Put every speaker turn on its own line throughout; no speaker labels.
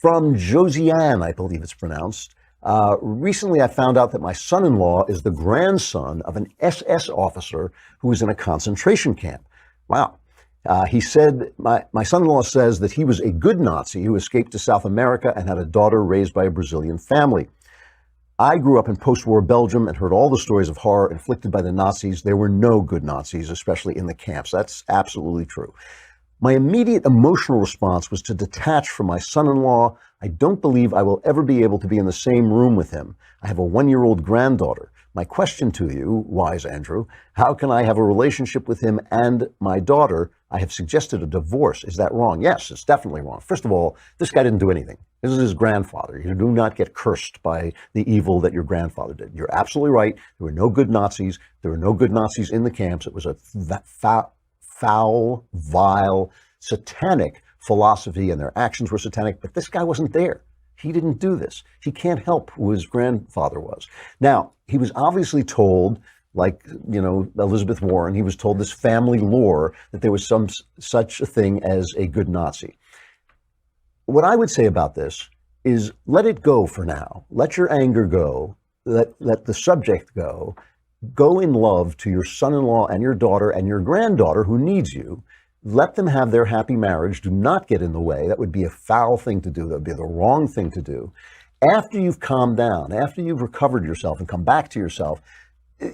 From Josiane, I believe it's pronounced. Recently, I found out that my son-in-law is the grandson of an SS officer who was in a concentration camp. Wow. He said, my son-in-law says that he was a good Nazi who escaped to South America and had a daughter raised by a Brazilian family. I grew up in post-war Belgium and heard all the stories of horror inflicted by the Nazis. There were no good Nazis, especially in the camps. That's absolutely true. My immediate emotional response was to detach from my son-in-law. I don't believe I will ever be able to be in the same room with him. I have a 1-year-old granddaughter. My question to you, wise Andrew, how can I have a relationship with him and my daughter? I have suggested a divorce. Is that wrong? Yes, it's definitely wrong. First of all, this guy didn't do anything. This is his grandfather. You do not get cursed by the evil that your grandfather did. You're absolutely right. There were no good Nazis. There were no good Nazis in the camps. It was a foul, vile, satanic philosophy, and their actions were satanic, but this guy wasn't there. He didn't do this. He can't help who his grandfather was. Now, he was obviously told, like, Elizabeth Warren, he was told this family lore that there was some such a thing as a good Nazi. What I would say about this is let it go for now. Let your anger go. Let the subject go. Go in love to your son-in-law and your daughter and your granddaughter who needs you. Let them have their happy marriage. Do not get in the way. That would be a foul thing to do. That would be the wrong thing to do. After you've calmed down, after you've recovered yourself and come back to yourself,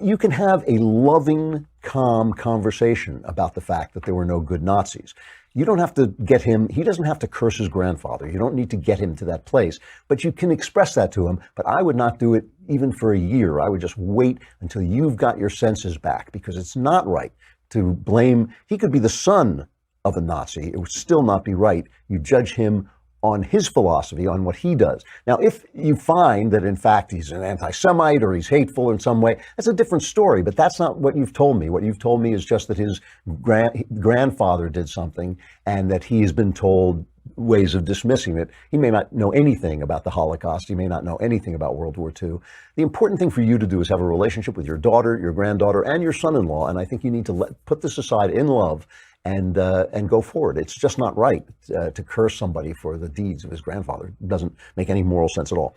you can have a loving, calm conversation about the fact that there were no good Nazis. You don't have to get him, he doesn't have to curse his grandfather. You don't need to get him to that place, but you can express that to him. But I would not do it even for a year. I would just wait until you've got your senses back, because it's not right to blame. He could be the son of a Nazi. It would still not be right. You judge him on his philosophy, on what he does. Now, if you find that, in fact, he's an anti-Semite or he's hateful in some way, that's a different story, but that's not what you've told me. What you've told me is just that his grandfather did something and that he has been told ways of dismissing it. He may not know anything about the Holocaust. He may not know anything about World War II. The important thing for you to do is have a relationship with your daughter, your granddaughter, and your son-in-law, and I think you need to put this aside in love and go forward. It's just not right to curse somebody for the deeds of his grandfather. It doesn't make any moral sense at all.